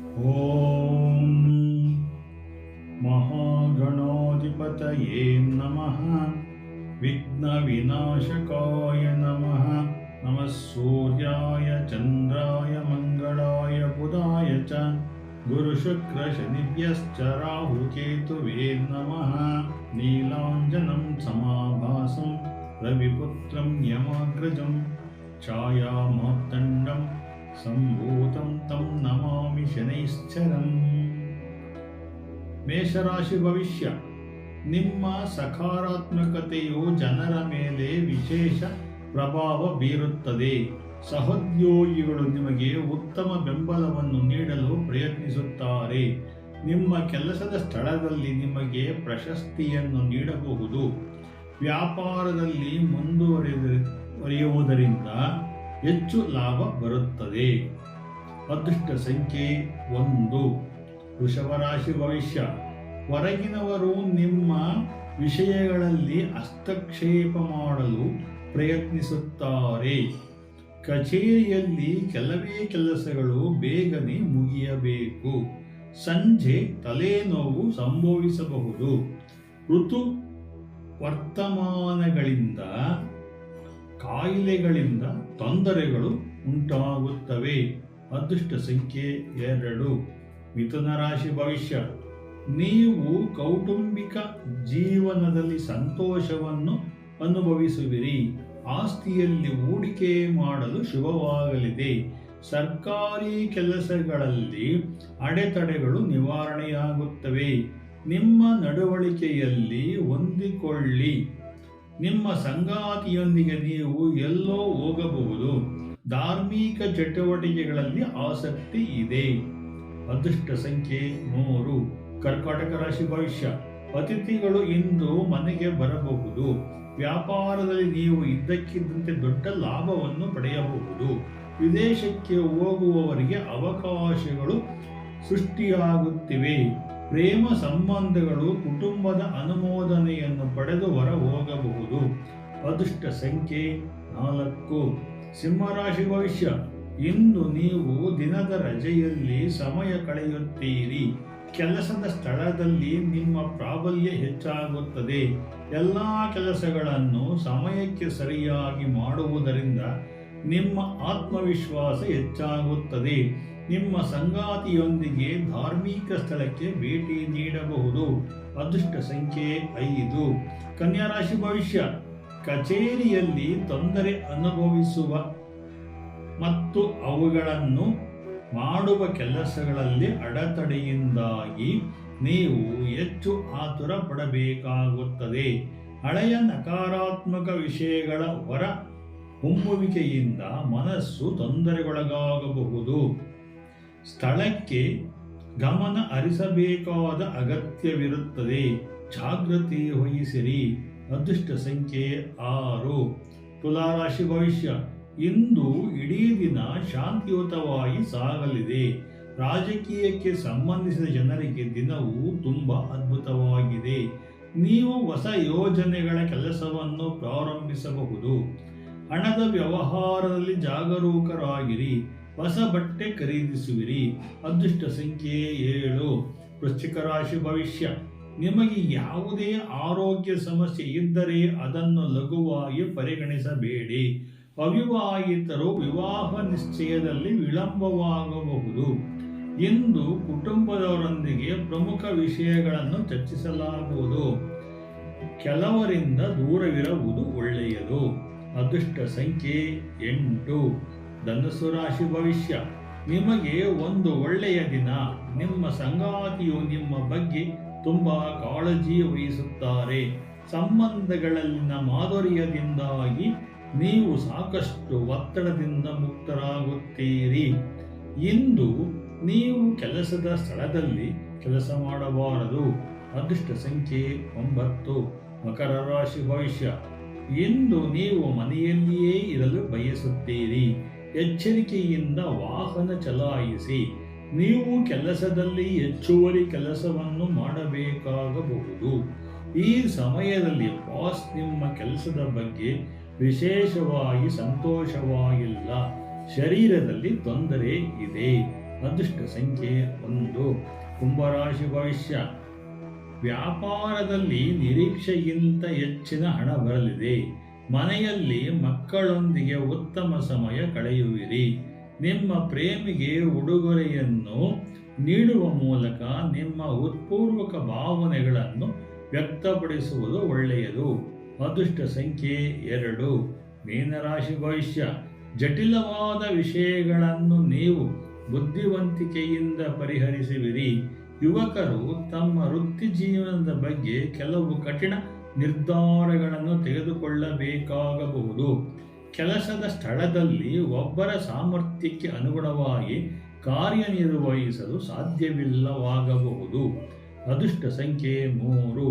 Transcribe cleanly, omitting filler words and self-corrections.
ಓಂ ಮಹಾಗಣಾಧಿಪತಯೇ ನಮಃ. ವಿಘ್ನವಿನಾಶಕಾಯ ನಮಃ. ನಮಃ ಸೂರ್ಯಾಯ ಚಂದ್ರಾಯ ಮಂಗಳಾಯ ಬುಧಾಯ ಚ ಗುರುಶುಕ್ರಶನಿಭ್ಯಶ್ಚ ರಾಹುಕೇತುವೇ ನಮಃ. ನೀಲಾಂಜನಂ ಸಮಾಭಾಸಂ ರವಿಪುತ್ರಂ ಯಮಾಗ್ರಜಂ ಛಾಯಾಮಾರ್ತಂಡಂ ಸಂಭೂತಂ ತಂ ನಮಾಮಿ ಶನೈಶ್ಚರಂ. ಮೇಷರಾಶಿ ಭವಿಷ್ಯ. ನಿಮ್ಮ ಸಕಾರಾತ್ಮಕತೆಯು ಜನರ ಮೇಲೆ ವಿಶೇಷ ಪ್ರಭಾವ ಬೀರುತ್ತದೆ. ಸಹೋದ್ಯೋಗಿಗಳು ನಿಮಗೆ ಉತ್ತಮ ಬೆಂಬಲವನ್ನು ನೀಡಲು ಪ್ರಯತ್ನಿಸುತ್ತಾರೆ. ನಿಮ್ಮ ಕೆಲಸದ ಸ್ಥಳದಲ್ಲಿ ನಿಮಗೆ ಪ್ರಶಸ್ತಿಯನ್ನು ನೀಡಬಹುದು. ವ್ಯಾಪಾರದಲ್ಲಿ ಮುಂದುವರಿಯುವುದರಿಂದ ಹೆಚ್ಚು ಲಾಭ ಬರುತ್ತದೆ. ಅದೃಷ್ಟ ಸಂಖ್ಯೆ 1. ವೃಷಭ ರಾಶಿ ಭವಿಷ್ಯ. ಹೊರಗಿನವರು ನಿಮ್ಮ ವಿಷಯಗಳಲ್ಲಿ ಹಸ್ತಕ್ಷೇಪ ಮಾಡಲು ಪ್ರಯತ್ನಿಸುತ್ತಾರೆ. ಕಚೇರಿಯಲ್ಲಿ ಕೆಲವೇ ಕೆಲಸಗಳು ಬೇಗನೆ ಮುಗಿಯಬೇಕು. ಸಂಜೆ ತಲೆನೋವು ಸಂಭವಿಸಬಹುದು. ಋತು ವರ್ತಮಾನಗಳಿಂದ ಕಾಯಿಲೆಗಳಿಂದ ತೊಂದರೆಗಳು ಉಂಟಾಗುತ್ತವೆ. ಅದೃಷ್ಟ ಸಂಖ್ಯೆ 2. ಮಿಥುನ ರಾಶಿ ಭವಿಷ್ಯ. ನೀವು ಕೌಟುಂಬಿಕ ಜೀವನದಲ್ಲಿ ಸಂತೋಷವನ್ನು ಅನುಭವಿಸುವಿರಿ. ಆಸ್ತಿಯಲ್ಲಿ ಹೂಡಿಕೆ ಮಾಡಲು ಶುಭವಾಗಲಿದೆ. ಸರ್ಕಾರಿ ಕೆಲಸಗಳಲ್ಲಿ ಅಡೆತಡೆಗಳು ನಿವಾರಣೆಯಾಗುತ್ತವೆ. ನಿಮ್ಮ ನಡವಳಿಕೆಯಲ್ಲಿ ಹೊಂದಿಕೊಳ್ಳಿ. ನಿಮ್ಮ ಸಂಗಾತಿಯೊಂದಿಗೆ ನೀವು ಎಲ್ಲೋ ಹೋಗಬಹುದು. ಧಾರ್ಮಿಕ ಚಟುವಟಿಕೆಗಳಲ್ಲಿ ಆಸಕ್ತಿ ಇದೆ. ಅದೃಷ್ಟ ಸಂಖ್ಯೆ 3. ಕರ್ಕಾಟಕ ರಾಶಿ ಭವಿಷ್ಯ. ಅತಿಥಿಗಳು ಇಂದು ಮನೆಗೆ ಬರಬಹುದು. ವ್ಯಾಪಾರದಲ್ಲಿ ನೀವು ಇದ್ದಕ್ಕಿದ್ದಂತೆ ದೊಡ್ಡ ಲಾಭವನ್ನು ಪಡೆಯಬಹುದು. ವಿದೇಶಕ್ಕೆ ಹೋಗುವವರಿಗೆ ಅವಕಾಶಗಳು ಸೃಷ್ಟಿಯಾಗುತ್ತಿವೆ. ಪ್ರೇಮ ಸಂಬಂಧಗಳು ಕುಟುಂಬದ ಅನುಮೋದನೆಯನ್ನು ಪಡೆದು ಹೊರ ಹೋಗಬಹುದು. ಅದೃಷ್ಟ ಸಂಖ್ಯೆ 4. ಸಿಂಹರಾಶಿ ಭವಿಷ್ಯ. ಇಂದು ನೀವು ದಿನದ ರಜೆಯಲ್ಲಿ ಸಮಯ ಕಳೆಯುತ್ತೀರಿ. ಕೆಲಸದ ಸ್ಥಳದಲ್ಲಿ ನಿಮ್ಮ ಪ್ರಾಬಲ್ಯ ಹೆಚ್ಚಾಗುತ್ತದೆ. ಎಲ್ಲ ಕೆಲಸಗಳನ್ನು ಸಮಯಕ್ಕೆ ಸರಿಯಾಗಿ ಮಾಡುವುದರಿಂದ ನಿಮ್ಮ ಆತ್ಮವಿಶ್ವಾಸ ಹೆಚ್ಚಾಗುತ್ತದೆ. ನಿಮ್ಮ ಸಂಗಾತಿಯೊಂದಿಗೆ ಧಾರ್ಮಿಕ ಸ್ಥಳಕ್ಕೆ ಭೇಟಿ ನೀಡಬಹುದು. ಅದೃಷ್ಟ ಸಂಖ್ಯೆ 5. ಕನ್ಯಾ ರಾಶಿ ಭವಿಷ್ಯ. ಕಚೇರಿಯಲ್ಲಿ ತೊಂದರೆ ಅನುಭವಿಸುವ ಮತ್ತು ಅವುಗಳನ್ನು ಮಾಡುವ ಕೆಲಸಗಳಲ್ಲಿ ಅಡೆತಡೆಯಿಂದಾಗಿ ನೀವು ಹೆಚ್ಚು ಆತುರ ಪಡಬೇಕಾಗುತ್ತದೆ. ಹಳೆಯ ನಕಾರಾತ್ಮಕ ವಿಷಯಗಳ ಹೊರ ಹೊಮ್ಮುವಿಕೆಯಿಂದ ಮನಸ್ಸು ತೊಂದರೆಗೊಳಗಾಗಬಹುದು. ಸ್ಥಳಕ್ಕೆ ಗಮನ ಹರಿಸಬೇಕಾದ ಅಗತ್ಯವಿರುತ್ತದೆ. ಜಾಗೃತಿ ವಹಿಸಿರಿ. ಅದೃಷ್ಟ ಸಂಖ್ಯೆ 6. ತುಲಾರಾಶಿ ಭವಿಷ್ಯ. ಇಂದು ಇಡೀ ದಿನ ಶಾಂತಿಯುತವಾಗಿ ಸಾಗಲಿದೆ. ರಾಜಕೀಯಕ್ಕೆ ಸಂಬಂಧಿಸಿದ ಜನರಿಗೆ ದಿನವು ತುಂಬಾ ಅದ್ಭುತವಾಗಿದೆ. ನೀವು ಹೊಸ ಯೋಜನೆಗಳ ಕೆಲಸವನ್ನು ಪ್ರಾರಂಭಿಸಬಹುದು. ಹಣದ ವ್ಯವಹಾರದಲ್ಲಿ ಜಾಗರೂಕರಾಗಿರಿ. ಹೊಸ ಬಟ್ಟೆ ಖರೀದಿಸುವಿರಿ. ಅದೃಷ್ಟ ಸಂಖ್ಯೆ 7. ವೃಶ್ಚಿಕ ರಾಶಿ ಭವಿಷ್ಯ. ನಿಮಗೆ ಯಾವುದೇ ಆರೋಗ್ಯ ಸಮಸ್ಯೆ ಇದ್ದರೆ ಅದನ್ನು ಲಘುವಾಗಿ ಪರಿಗಣಿಸಬೇಡಿ. ಅವಿವಾಹಿತರು ವಿವಾಹ ನಿಶ್ಚಯದಲ್ಲಿ ವಿಳಂಬವಾಗಬಹುದು. ಇಂದು ಕುಟುಂಬದವರೊಂದಿಗೆ ಪ್ರಮುಖ ವಿಷಯಗಳನ್ನು ಚರ್ಚಿಸಲಾಗುವುದು. ಕೆಲವರಿಂದ ದೂರವಿರುವುದು ಒಳ್ಳೆಯದು. ಅದೃಷ್ಟ ಸಂಖ್ಯೆ 8. ಧನುಸ್ಸು ರಾಶಿ ಭವಿಷ್ಯ. ನಿಮಗೆ ಒಂದು ಒಳ್ಳೆಯ ದಿನ. ನಿಮ್ಮ ಸಂಗಾತಿಯು ನಿಮ್ಮ ಬಗ್ಗೆ ತುಂಬಾ ಕಾಳಜಿ ವಹಿಸುತ್ತಾರೆ. ಸಂಬಂಧಗಳಲ್ಲಿನ ಮಾಧುರ್ಯದಿಂದಾಗಿ ನೀವು ಸಾಕಷ್ಟು ಒತ್ತಡದಿಂದ ಮುಕ್ತರಾಗುತ್ತೀರಿ. ಇಂದು ನೀವು ಕೆಲಸದ ಸ್ಥಳದಲ್ಲಿ ಕೆಲಸ ಮಾಡಬಾರದು. ಅದೃಷ್ಟ ಸಂಖ್ಯೆ 9. ಮಕರ ರಾಶಿ ಭವಿಷ್ಯ. ಇಂದು ನೀವು ಮನೆಯಲ್ಲಿಯೇ ಇರಲು ಬಯಸುತ್ತೀರಿ. ಎಚ್ಚರಿಕೆಯಿಂದ ವಾಹನ ಚಲಾಯಿಸಿ. ನೀವು ಕೆಲಸದಲ್ಲಿ ಹೆಚ್ಚುವರಿ ಕೆಲಸವನ್ನು ಮಾಡಬೇಕಾಗಬಹುದು. ಈ ಸಮಯದಲ್ಲಿ ಬಾಸ್ ನಿಮ್ಮ ಕೆಲಸದ ಬಗ್ಗೆ ವಿಶೇಷವಾಗಿ ಸಂತೋಷವಾಗಿಲ್ಲ. ಶರೀರದಲ್ಲಿ ತೊಂದರೆ ಇದೆ. ಅದೃಷ್ಟ ಸಂಖ್ಯೆ 1. ಕುಂಭರಾಶಿ ಭವಿಷ್ಯ. ವ್ಯಾಪಾರದಲ್ಲಿ ನಿರೀಕ್ಷೆಗಿಂತ ಹೆಚ್ಚಿನ ಹಣ ಬರಲಿದೆ. ಮನೆಯಲ್ಲಿ ಮಕ್ಕಳೊಂದಿಗೆ ಉತ್ತಮ ಸಮಯ ಕಳೆಯುವಿರಿ. ನಿಮ್ಮ ಪ್ರೇಮಿಗೆ ಉಡುಗೊರೆಯನ್ನು ನೀಡುವ ಮೂಲಕ ನಿಮ್ಮ ಉತ್ಪೂರ್ವಕ ಭಾವನೆಗಳನ್ನು ವ್ಯಕ್ತಪಡಿಸುವುದು ಒಳ್ಳೆಯದು. ಅದೃಷ್ಟ ಸಂಖ್ಯೆ 2. ಮೀನರಾಶಿ ಭವಿಷ್ಯ. ಜಟಿಲವಾದ ವಿಷಯಗಳನ್ನು ನೀವು ಬುದ್ಧಿವಂತಿಕೆಯಿಂದ ಪರಿಹರಿಸುವಿರಿ. ಯುವಕರು ತಮ್ಮ ವೃತ್ತಿ ಜೀವನದ ಬಗ್ಗೆ ಕೆಲವು ಕಠಿಣ ನಿರ್ಧಾರಗಳನ್ನು ತೆಗೆದುಕೊಳ್ಳಬೇಕಾಗಬಹುದು. ಕೆಲಸದ ಸ್ಥಳದಲ್ಲಿ ಒಬ್ಬರ ಸಾಮರ್ಥ್ಯಕ್ಕೆ ಅನುಗುಣವಾಗಿ ಕಾರ್ಯನಿರ್ವಹಿಸಲು ಸಾಧ್ಯವಿಲ್ಲವಾಗಬಹುದು. ಅದೃಷ್ಟ ಸಂಖ್ಯೆ 3.